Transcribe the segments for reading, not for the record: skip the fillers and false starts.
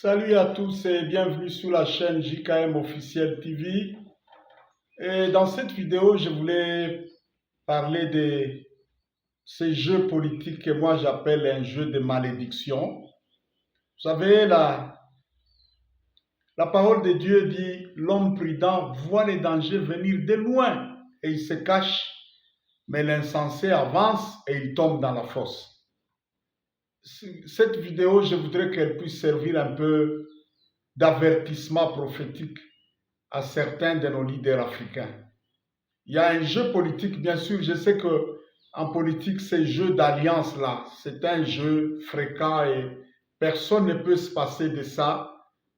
Salut à tous et bienvenue sur la chaîne JKM Officiel TV. Et dans cette vidéo, je voulais parler de ces jeux politiques que moi j'appelle un jeu de malédiction. Vous savez, la parole de Dieu dit, l'homme prudent voit les dangers venir de loin et il se cache, mais l'insensé avance et il tombe dans la fosse. Cette vidéo, je voudrais qu'elle puisse servir un peu d'avertissement prophétique à certains de nos leaders africains. Il y a un jeu politique, bien sûr, je sais que en politique, ces jeux d'alliance-là, c'est un jeu fréquent et personne ne peut se passer de ça.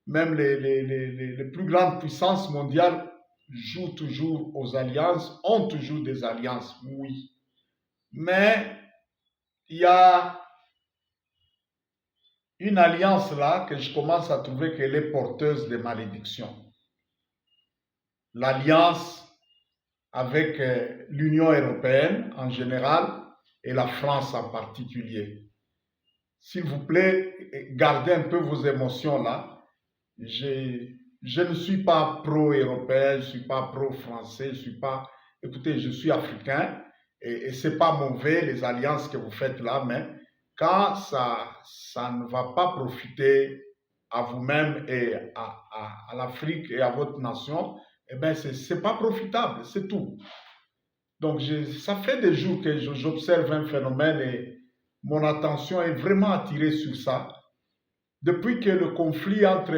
Même les plus grandes puissances mondiales jouent toujours aux alliances, ont toujours des alliances, oui. Mais il y a une alliance là que je commence à trouver qu'elle est porteuse de malédiction. L'alliance avec l'Union européenne en général et la France en particulier. S'il vous plaît, gardez un peu vos émotions là. Je ne suis pas pro-européen, je ne suis pas pro-français, je suis pas... Écoutez, je suis africain et ce n'est pas mauvais les alliances que vous faites là, mais quand ça ne va pas profiter à vous-même et à l'Afrique et à votre nation, eh bien, ce n'est pas profitable, c'est tout. Donc, ça fait des jours que j'observe un phénomène et mon attention est vraiment attirée sur ça. Depuis que le conflit entre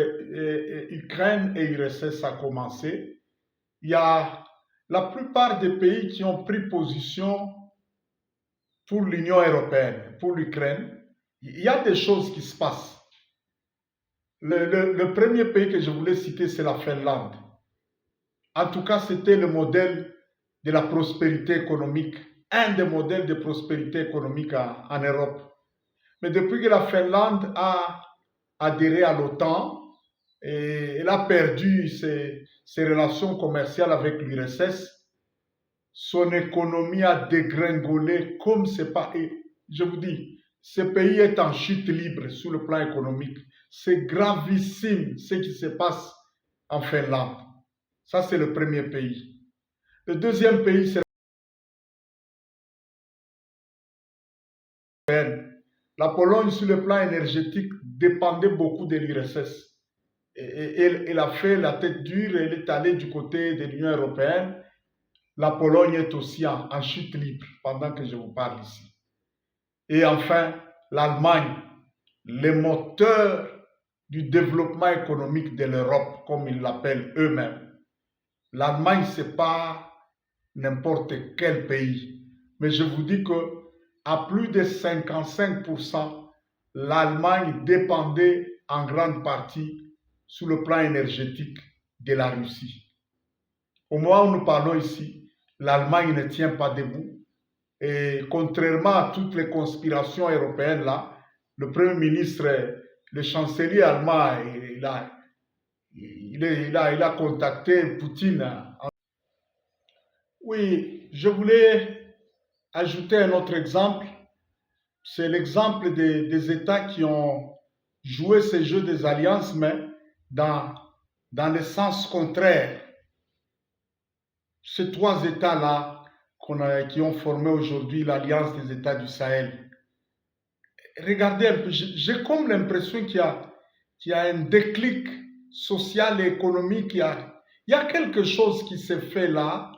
Ukraine et URSS a commencé, il y a la plupart des pays qui ont pris position pour l'Union européenne, pour l'Ukraine. Il y a des choses qui se passent. Le premier pays que je voulais citer, c'est la Finlande. En tout cas, c'était le modèle de la prospérité économique, un des modèles de prospérité économique en Europe. Mais depuis que la Finlande a adhéré à l'OTAN, elle a perdu ses relations commerciales avec l'URSS, son économie a dégringolé comme c'est pas... Et je vous dis, ce pays est en chute libre sur le plan économique. C'est gravissime ce qui se passe en Finlande. Ça, c'est le premier pays. Le deuxième pays, c'est la Pologne. La Pologne, sur le plan énergétique, dépendait beaucoup de l'URSS. Elle a fait la tête dure et elle est allée du côté de l'Union européenne. La Pologne est aussi en chute libre pendant que je vous parle ici. Et enfin, l'Allemagne, le moteur du développement économique de l'Europe, comme ils l'appellent eux-mêmes. L'Allemagne, ce n'est pas n'importe quel pays. Mais je vous dis que à plus de 55%, l'Allemagne dépendait en grande partie sur le plan énergétique de la Russie. Au moment où nous parlons ici, l'Allemagne ne tient pas debout. Et contrairement à toutes les conspirations européennes là, le Premier ministre, le chancelier allemand, il a contacté Poutine. Oui, je voulais ajouter un autre exemple. C'est l'exemple des États qui ont joué ces jeux des alliances, mais dans le sens contraire. Ces trois États-là qui ont formé aujourd'hui l'Alliance des États du Sahel. Regardez un peu, j'ai comme l'impression qu'il y a un déclic social et économique. Il y a quelque chose qui s'est fait là.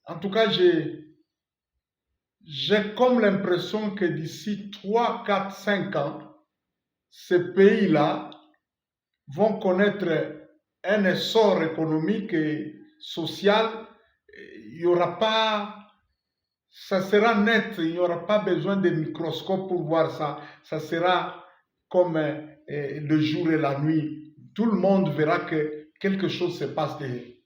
En tout cas, j'ai comme l'impression que d'ici 3, 4, 5 ans, ces pays-là vont connaître un essor économique et social. Il n'y aura pas, ça sera net, il n'y aura pas besoin de microscope pour voir ça. Ça sera comme le jour et la nuit. Tout le monde verra que quelque chose se passe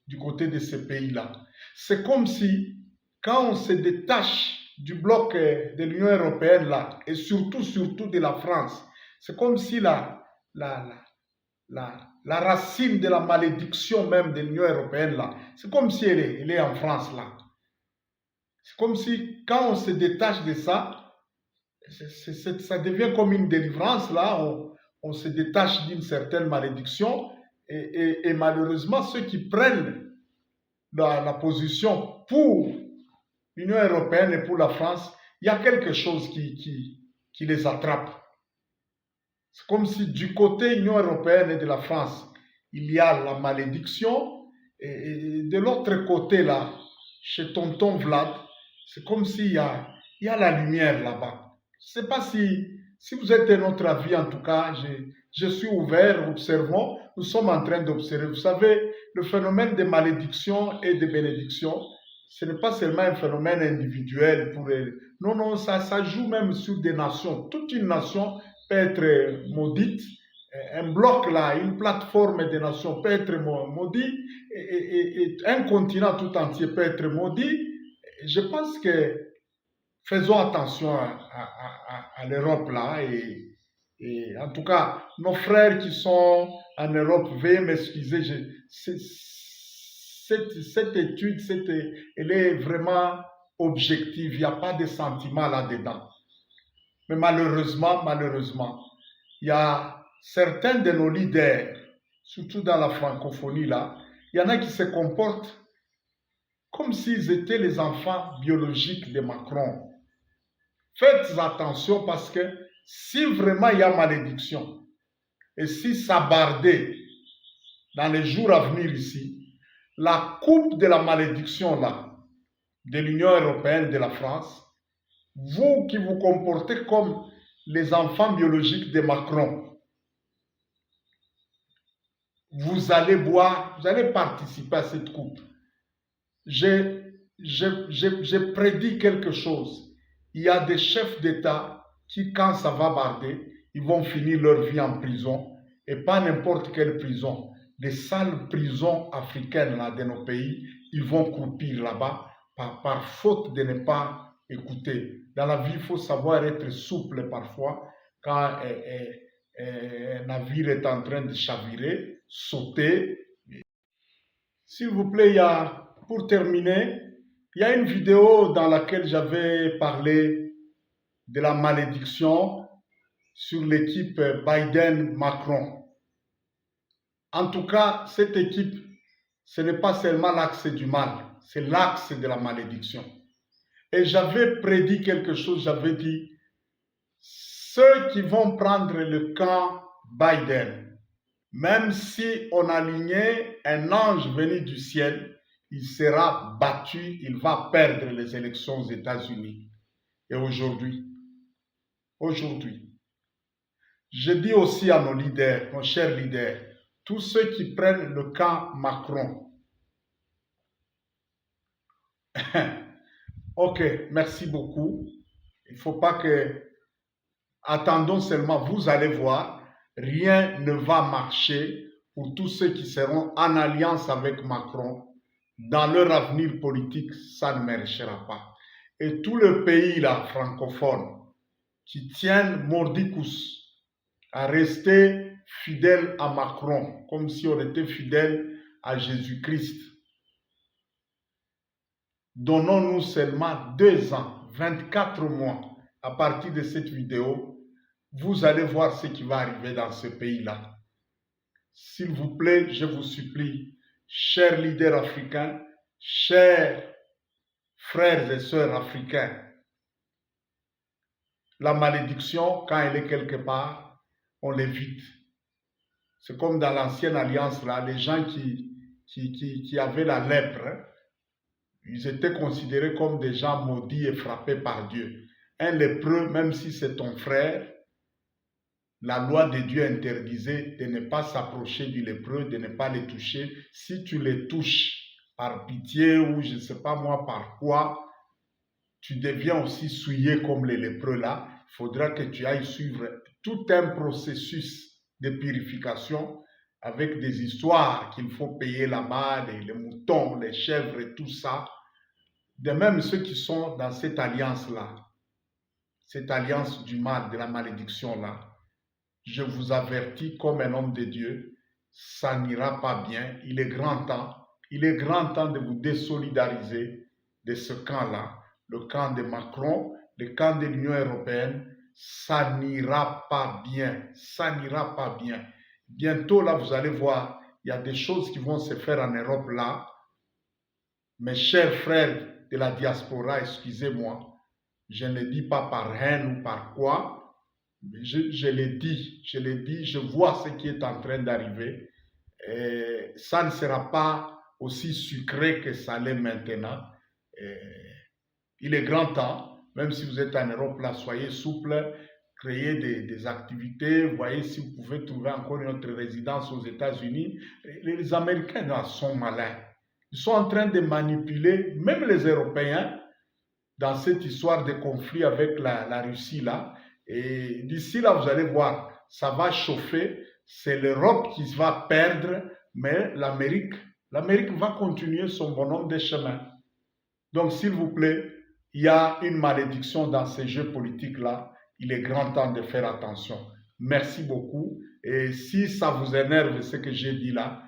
du côté de ces pays-là. C'est comme si, quand on se détache du bloc de l'Union européenne là, et surtout de la France, c'est comme si la racine de la malédiction même de l'Union européenne là, c'est comme si elle est en France là. C'est comme si quand on se détache de ça, ça devient comme une délivrance là, on se détache d'une certaine malédiction et malheureusement, ceux qui prennent la position pour l'Union européenne et pour la France, il y a quelque chose qui les attrape. C'est comme si du côté Union européenne et de la France, il y a la malédiction et de l'autre côté, là, chez tonton Vlad, c'est comme s'il y a la lumière là-bas. Je ne sais pas si vous êtes de notre avis, en tout cas, je suis ouvert, observons, nous sommes en train d'observer. Vous savez, le phénomène de malédiction et de bénédiction, ce n'est pas seulement un phénomène individuel. Non, non, ça joue même sur des nations. Toute une nation peut être maudite. Un bloc là, une plateforme des nations peut être maudit et un continent tout entier peut être maudit. Je pense que faisons attention à l'Europe là et en tout cas, nos frères qui sont en Europe, veuillez m'excuser, cette étude, elle est vraiment objective, il n'y a pas de sentiment là-dedans. Mais malheureusement, il y a certains de nos leaders, surtout dans la francophonie là, il y en a qui se comportent comme s'ils étaient les enfants biologiques de Macron. Faites attention parce que si vraiment il y a malédiction et si ça bardait dans les jours à venir ici, la coupe de la malédiction là, de l'Union européenne, de la France, vous qui vous comportez comme les enfants biologiques de Macron, vous allez boire, vous allez participer à cette coupe. J'ai prédit quelque chose. Il y a des chefs d'État qui, quand ça va barder, ils vont finir leur vie en prison. Et pas n'importe quelle prison. Les sales prisons africaines là, de nos pays, ils vont croupir là-bas par faute de ne pas écouter. Dans la vie, il faut savoir être souple parfois. Quand un navire est en train de chavirer, sauter. S'il vous plaît, pour terminer, il y a une vidéo dans laquelle j'avais parlé de la malédiction sur l'équipe Biden-Macron. En tout cas, cette équipe, ce n'est pas seulement l'axe du mal, c'est l'axe de la malédiction. Et j'avais prédit quelque chose, j'avais dit, ceux qui vont prendre le camp Biden, même si on alignait un ange venu du ciel, il sera battu, il va perdre les élections aux États-Unis. Et aujourd'hui, je dis aussi à nos leaders, nos chers leaders, tous ceux qui prennent le camp Macron. Ok, merci beaucoup. Il ne faut pas que... Attendons seulement, vous allez voir, rien ne va marcher pour tous ceux qui seront en alliance avec Macron. Dans leur avenir politique, ça ne marchera pas. Et tout le pays là, francophone, qui tiennent mordicus à rester fidèle à Macron, comme si on était fidèle à Jésus-Christ. Donnons-nous seulement 2 ans, 24 mois à partir de cette vidéo. Vous allez voir ce qui va arriver dans ce pays-là. S'il vous plaît, je vous supplie, chers leaders africains, chers frères et sœurs africains, la malédiction, quand elle est quelque part, on l'évite. C'est comme dans l'ancienne alliance, là, les gens qui avaient la lèpre, ils étaient considérés comme des gens maudits et frappés par Dieu. Un lépreux, même si c'est ton frère, la loi de Dieu interdisait de ne pas s'approcher du lépreux, de ne pas les toucher. Si tu les touches par pitié ou je ne sais pas moi par quoi, tu deviens aussi souillé comme les lépreux là. Il faudra que tu ailles suivre tout un processus de purification avec des histoires qu'il faut payer là-bas, les moutons, les chèvres et tout ça. De même ceux qui sont dans cette alliance-là, cette alliance du mal, de la malédiction-là, je vous avertis comme un homme de Dieu, ça n'ira pas bien. Il est grand temps de vous désolidariser de ce camp-là, le camp de Macron, le camp de l'Union européenne, ça n'ira pas bien. Ça n'ira pas bien. Bientôt, là, vous allez voir, il y a des choses qui vont se faire en Europe, là. Mes chers frères de la diaspora, excusez-moi, je ne le dis pas par haine ou par quoi, mais je l'ai dit, je vois ce qui est en train d'arriver. Ça ne sera pas aussi sucré que ça l'est maintenant. Il est grand temps, même si vous êtes en Europe, là, soyez souple, créez des activités, voyez si vous pouvez trouver encore une autre résidence aux États-Unis. Les Américains là, sont malins. Ils sont en train de manipuler, même les Européens, dans cette histoire de conflit avec la Russie là. Et d'ici là, vous allez voir, ça va chauffer. C'est l'Europe qui va perdre, mais l'Amérique va continuer son bonhomme de chemin. Donc, s'il vous plaît, il y a une malédiction dans ces jeux politiques-là. Il est grand temps de faire attention. Merci beaucoup. Et si ça vous énerve ce que j'ai dit là,